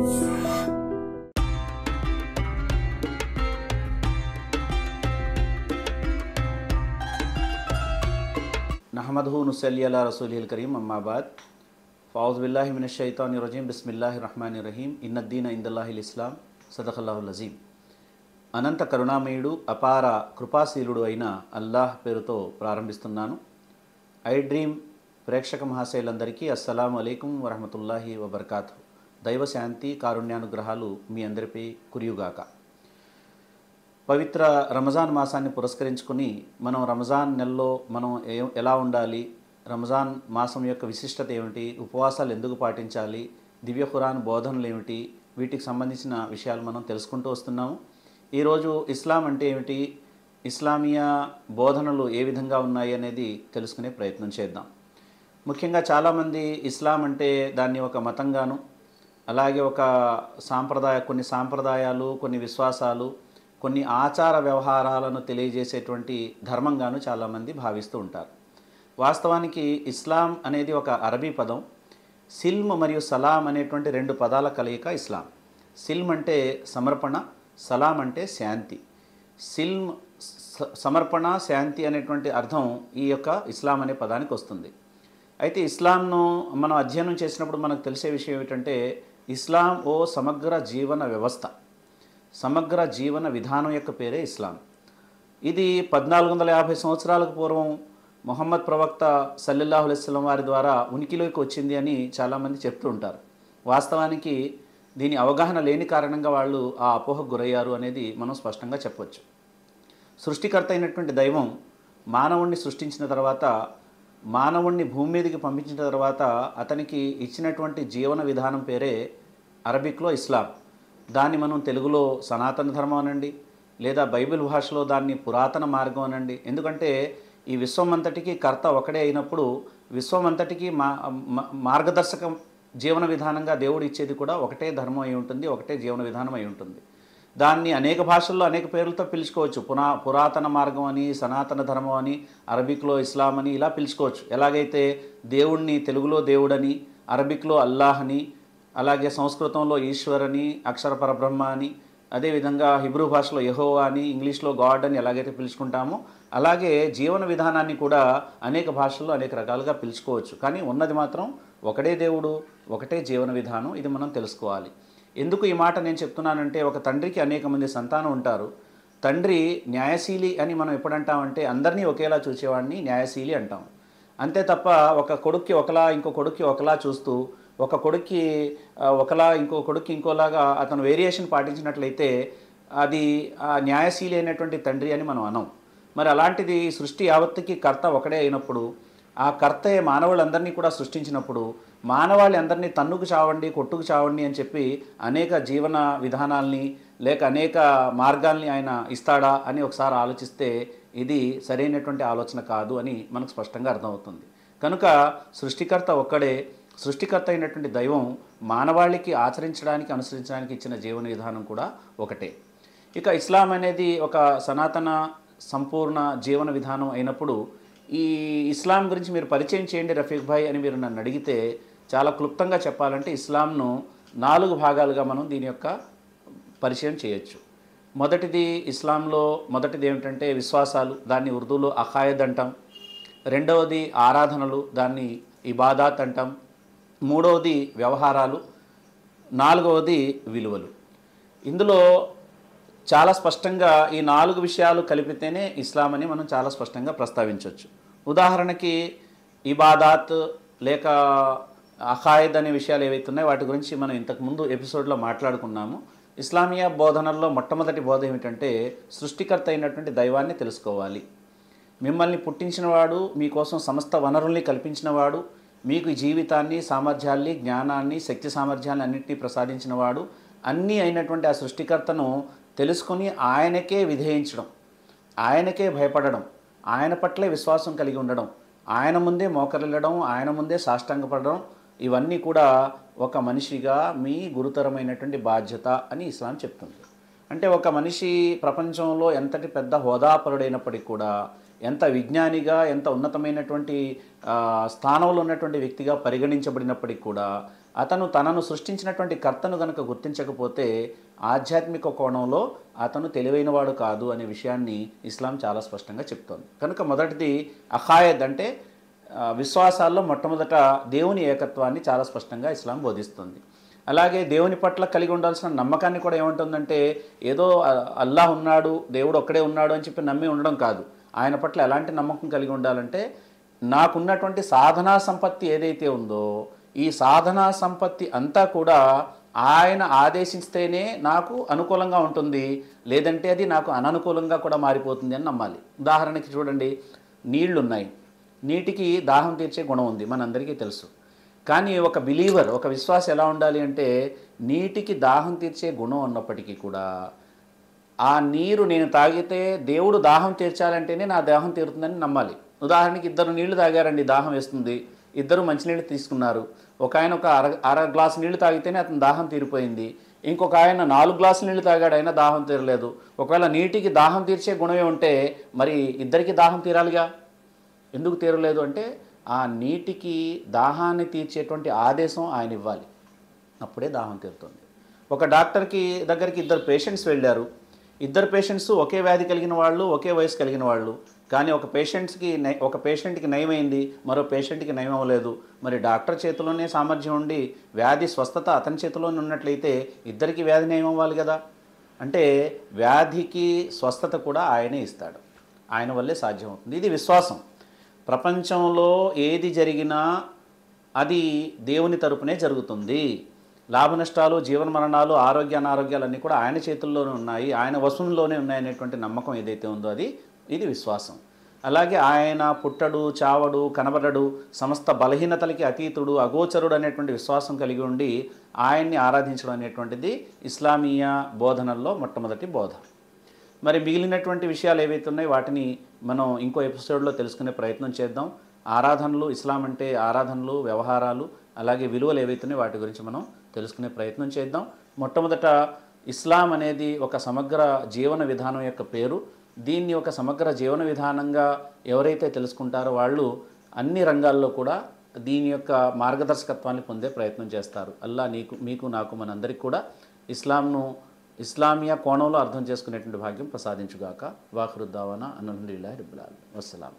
नहमदहु नुसल्ली अला रसूलिल करीम अम्मा बाद फ़ाउज़ु बिल्लाहि मिनश शैतानिर रजीम बिस्मिल्लाहिर रहमानिर रहीम इन्नद्दीन इंदल्लाहिल इस्लाम सदक़ल्लाहुल अज़ीम। అనంత కరుణామయుడు అపార కృపాశీలుడు అయిన అల్లాహ్ పేరుతో ప్రారంభిస్తున్నాను. ఐ డ్రీమ్ ప్రేక్షక మహాశయులందరికీ అస్సలాము అలైకుం వరహమతుల్లాహి వబర్కాతు. దైవ శాంతి కారుణ్యానుగ్రహాలు మీ అందరిపై కురియుగాక. పవిత్ర రంజాన్ మాసాన్ని పురస్కరించుకుని మనం రంజాన్ నెలలో మనం ఎలా ఉండాలి, రంజాన్ మాసం యొక్క విశిష్టత ఏమిటి, ఉపవాసాలు ఎందుకు పాటించాలి, దివ్య ఖురాన్ బోధనలు ఏమిటి, వీటికి సంబంధించిన విషయాలు మనం తెలుసుకుంటూ వస్తున్నాము. ఈరోజు ఇస్లాం అంటే ఏమిటి, ఇస్లామియా బోధనలు ఏ విధంగా ఉన్నాయి అనేది తెలుసుకునే ప్రయత్నం చేద్దాం. ముఖ్యంగా చాలామంది ఇస్లాం అంటే దాన్ని ఒక మతంగాను, అలాగే ఒక కొన్ని సాంప్రదాయాలు, కొన్ని విశ్వాసాలు, కొన్ని ఆచార వ్యవహారాలను తెలియజేసేటువంటి ధర్మంగాను చాలామంది భావిస్తూ ఉంటారు. వాస్తవానికి ఇస్లాం అనేది ఒక అరబీ పదం. సిల్మ్ మరియు సలాం అనేటువంటి రెండు పదాల కలయిక ఇస్లాం. సిల్మ్ అంటే సమర్పణ, సలాం అంటే శాంతి. సిల్మ్ సమర్పణ, శాంతి అనేటువంటి అర్థం ఈ యొక్క ఇస్లాం అనే పదానికి వస్తుంది. అయితే ఇస్లాంను మనం అధ్యయనం చేసినప్పుడు మనకు తెలిసే విషయం ఏమిటంటే ఇస్లాం ఓ సమగ్ర జీవన వ్యవస్థ, సమగ్ర జీవన విధానం యొక్క పేరే ఇస్లాం. ఇది 1450 సంవత్సరాలకు పూర్వం ముహమ్మద్ ప్రవక్త సల్లల్లాహు అలైహి వసల్లం వారి ద్వారా ఉనికిలోకి వచ్చింది అని చాలామంది చెప్తూ ఉంటారు. వాస్తవానికి దీని అవగాహన లేని కారణంగా వాళ్ళు ఆ అపోహకు గురయ్యారు అనేది మనం స్పష్టంగా చెప్పవచ్చు. సృష్టికర్త అయినటువంటి దైవం మానవుణ్ణి సృష్టించిన తర్వాత, మానవుణ్ణి భూమి మీదకి పంపించిన తర్వాత అతనికి ఇచ్చినటువంటి జీవన విధానం పేరే అరబిక్లో ఇస్లాం. దాన్ని మనం తెలుగులో సనాతన ధర్మం అనండి, లేదా బైబిల్ భాషలో దాన్ని పురాతన మార్గం అనండి. ఎందుకంటే ఈ విశ్వం అంతటికీ కర్త ఒకడే అయినప్పుడు విశ్వం అంతటికీ మార్గదర్శకం జీవన విధానంగా దేవుడు ఇచ్చేది కూడా ఒకటే ధర్మం అయి ఉంటుంది, ఒకటే జీవన విధానం అయి ఉంటుంది. దాన్ని అనేక భాషల్లో అనేక పేర్లతో పిలుచుకోవచ్చు. పురాతన మార్గం అని, సనాతన ధర్మం అని, అరబిక్లో ఇస్లాం అని ఇలా పిలుచుకోవచ్చు. ఎలాగైతే దేవుణ్ణి తెలుగులో దేవుడని, అరబిక్లో అల్లాహ్ అని, అలాగే సంస్కృతంలో ఈశ్వర్ అని, అక్షర పరబ్రహ్మ అని, అదేవిధంగా హిబ్రూ భాషలో యెహోవా అని, ఇంగ్లీష్లో గాడ్ అని ఎలాగైతే పిలుచుకుంటామో అలాగే జీవన విధానాన్ని కూడా అనేక భాషల్లో అనేక రకాలుగా పిలుచుకోవచ్చు. కానీ ఉన్నది మాత్రం ఒకటే దేవుడు, ఒకటే జీవన విధానం. ఇది మనం తెలుసుకోవాలి. ఎందుకు ఈ మాట నేను చెప్తున్నానంటే, ఒక తండ్రికి అనేక మంది సంతానం ఉంటారు. తండ్రి న్యాయశీలి అని మనం ఎప్పుడంటామంటే అందరినీ ఒకేలా చూసేవాడిని న్యాయశీలి అంటాం. అంతే తప్ప ఒక కొడుక్కి ఒకలా, ఇంకో కొడుక్కి ఒకలా చూస్తూ, ఒక కొడుక్కి ఒకలా, ఇంకో కొడుక్కి ఇంకోలాగా అతను వేరియేషన్ పాటించినట్లయితే అది న్యాయశీలి అయినటువంటి తండ్రి అని మనం అనం. మరి అలాంటిది సృష్టి యావత్తుకి కర్త ఒకడే అయినప్పుడు, ఆ కర్తే మానవులందరినీ కూడా సృష్టించినప్పుడు మానవాళి అందరినీ తన్నుకు చావండి, కొట్టుకు చావండి అని చెప్పి అనేక జీవన విధానాల్ని లేక అనేక మార్గాల్ని ఆయన ఇస్తాడా అని ఒకసారి ఆలోచిస్తే ఇది సరైనటువంటి ఆలోచన కాదు అని మనకు స్పష్టంగా అర్థమవుతుంది. కనుక సృష్టికర్త ఒక్కడే. సృష్టికర్త అయినటువంటి దైవం మానవాళికి ఆచరించడానికి, అనుసరించడానికి ఇచ్చిన జీవన విధానం కూడా ఒకటే. ఇక ఇస్లాం అనేది ఒక సనాతన సంపూర్ణ జీవన విధానం అయినప్పుడు ఈ ఇస్లాం గురించి మీరు పరిచయం చేయండి రఫీక్ భాయ్ అని మీరు నన్ను అడిగితే చాలా క్లుప్తంగా చెప్పాలంటే ఇస్లాంను 4 భాగాలుగా మనం దీని యొక్క పరిచయం చేయొచ్చు. ఇస్లాంలో మొదటిది ఏమిటంటే విశ్వాసాలు, దాన్ని ఉర్దూలో అఖాయద్ అంటాం. రెండవది ఆరాధనలు, దాన్ని ఇబాదాత్ అంటాం. మూడవది వ్యవహారాలు, నాలుగవది విలువలు. ఇందులో చాలా స్పష్టంగా ఈ 4 విషయాలు కలిపితేనే ఇస్లాం అని మనం చాలా స్పష్టంగా ప్రస్తావించవచ్చు. ఉదాహరణకి ఇబాదాత్ లేక అఖాయిద్ అనే విషయాలు ఏవైతే ఉన్నాయో వాటి గురించి మనం ఇంతకుముందు ఎపిసోడ్లో మాట్లాడుకున్నాము. ఇస్లామియా బోధనల్లో మొట్టమొదటి బోధ ఏమిటంటే సృష్టికర్త అయినటువంటి దైవాన్ని తెలుసుకోవాలి. మిమ్మల్ని పుట్టించినవాడు, మీకోసం సమస్త వనరుల్ని కల్పించినవాడు, మీకు జీవితాన్ని, సామర్థ్యాల్ని, జ్ఞానాన్ని, శక్తి సామర్థ్యాన్ని అన్నింటినీ ప్రసాదించినవాడు, అన్నీ అయినటువంటి ఆ సృష్టికర్తను తెలుసుకొని ఆయనకే విధేయించడం, ఆయనకే భయపడడం, ఆయన పట్లే విశ్వాసం కలిగి ఉండడం, ఆయన ముందే మోకరిల్లడం, ఆయన ముందే సాష్టాంగపడడం, ఇవన్నీ కూడా ఒక మనిషిగా మీ గురుతరమైనటువంటి బాధ్యత అని ఇస్లాం చెప్తుంది. అంటే ఒక మనిషి ప్రపంచంలో ఎంతటి పెద్ద హోదాపరుడైనప్పటికీ కూడా, ఎంత విజ్ఞానిగా, ఎంత ఉన్నతమైనటువంటి స్థానంలో ఉన్నటువంటి వ్యక్తిగా పరిగణించబడినప్పటికీ కూడా అతను తనను సృష్టించినటువంటి కర్తను గనుక గుర్తించకపోతే ఆధ్యాత్మిక కోణంలో అతను తెలివైనవాడు కాదు అనే విషయాన్ని ఇస్లాం చాలా స్పష్టంగా చెప్తోంది. కనుక మొదటిది అఖాయద్ అంటే విశ్వాసాల్లో మొట్టమొదట దేవుని ఏకత్వాన్ని చాలా స్పష్టంగా ఇస్లాం బోధిస్తుంది. అలాగే దేవుని పట్ల కలిగి ఉండాల్సిన నమ్మకాన్ని కూడా ఏమంటుందంటే ఏదో అల్లాహ్ ఉన్నాడు, దేవుడు ఒక్కడే ఉన్నాడు అని చెప్పి నమ్మి ఉండడం కాదు. ఆయన పట్ల ఎలాంటి నమ్మకం కలిగి ఉండాలంటే నాకున్నటువంటి సాధనా సంపత్తి ఏదైతే ఉందో ఈ సాధనా సంపత్తి అంతా కూడా ఆయన ఆదేశిస్తేనే నాకు అనుకూలంగా ఉంటుంది, లేదంటే అది నాకు అననుకూలంగా కూడా మారిపోతుంది అని నమ్మాలి. ఉదాహరణకి చూడండి, నీళ్లున్నాయి, నీటికి దాహం తీర్చే గుణం ఉంది, మనందరికీ తెలుసు. కానీ ఒక బిలీవర్, ఒక విశ్వాస ఎలా ఉండాలి అంటే నీటికి దాహం తీర్చే గుణం ఉన్నప్పటికీ కూడా ఆ నీరు నేను తాగితే దేవుడు దాహం తీర్చాలంటేనే నా దాహం తీరుతుందని నమ్మాలి. ఉదాహరణకి ఇద్దరు నీళ్లు తాగారండి, దాహం వేస్తుంది, ఇద్దరు మంచినీళ్ళు తీసుకున్నారు. ఒక ఆయన ఒక అర గ్లాసు నీళ్లు తాగితేనే అతను దాహం తీరిపోయింది, ఇంకొక ఆయన 4 గ్లాసులు నీళ్లు తాగాడు, అయినా దాహం తీరలేదు. ఒకవేళ నీటికి దాహం తీర్చే గుణమే ఉంటే మరి ఇద్దరికి దాహం తీరాలిగా. ఎందుకు తీరలేదు అంటే ఆ నీటికి దాహాన్ని తీర్చేటువంటి ఆదేశం ఆయన ఇవ్వాలి, అప్పుడే దాహం తీరుతుంది. ఒక డాక్టర్కి దగ్గరికి ఇద్దరు పేషెంట్స్ వెళ్ళారు. ఇద్దరు పేషెంట్స్ ఒకే వ్యాధి కలిగిన వాళ్ళు, ఒకే వయసు కలిగిన వాళ్ళు. కానీ ఒక పేషెంట్కి నయమైంది, మరో పేషెంట్కి నయం అవ్వలేదు. మరి డాక్టర్ చేతిలోనే సామర్థ్యం ఉండి వ్యాధి స్వస్థత అతని చేతిలోనే ఉన్నట్లయితే ఇద్దరికి వ్యాధి నయం అవ్వాలి కదా. అంటే వ్యాధికి స్వస్థత కూడా ఆయనే ఇస్తాడు, ఆయన వల్లే సాధ్యమవుతుంది. ఇది విశ్వాసం. ప్రపంచంలో ఏది జరిగినా అది దేవుని తరపునే జరుగుతుంది. లాభ నష్టాలు, జీవన మరణాలు, ఆరోగ్య అనారోగ్యాలన్నీ కూడా ఆయన చేతుల్లోనే ఉన్నాయి, ఆయన వశంలోనే ఉన్నాయనేటువంటి నమ్మకం ఏదైతే ఉందో ఇది విశ్వాసం. అలాగే ఆయన పుట్టడు, చావడు, కనబడడు, సమస్త బలహీనతలకి అతీతుడు, అగోచరుడు అనేటువంటి విశ్వాసం కలిగి ఉండి ఆయన్ని ఆరాధించడం అనేటువంటిది ఇస్లామీయ బోధనల్లో మొట్టమొదటి బోధ. మరి మిగిలినటువంటి విషయాలు ఏవైతే ఉన్నాయో వాటిని మనం ఇంకో ఎపిసోడ్లో తెలుసుకునే ప్రయత్నం చేద్దాం. ఆరాధనలు, ఇస్లాం అంటే ఆరాధనలు, వ్యవహారాలు, అలాగే విలువలు ఏవైతే ఉన్నాయో వాటి గురించి మనం తెలుసుకునే ప్రయత్నం చేద్దాం. మొట్టమొదట ఇస్లాం అనేది ఒక సమగ్ర జీవన విధానం యొక్క పేరు. దీన్ని ఒక సమగ్ర జీవన విధానంగా ఎవరైతే తెలుసుకుంటారో వాళ్ళు అన్ని రంగాల్లో కూడా దీని యొక్క మార్గదర్శకత్వాన్ని పొందే ప్రయత్నం చేస్తారు. అల్లా మీకు నాకు మనందరికీ కూడా ఇస్లామియా కోణంలో అర్థం చేసుకునేటువంటి భాగ్యం ప్రసాదించుగాక. వాఖిరు దావానా అల్హమ్దులిల్లాహి రబ్బిల్ ఆలమీన్. వస్సలాం.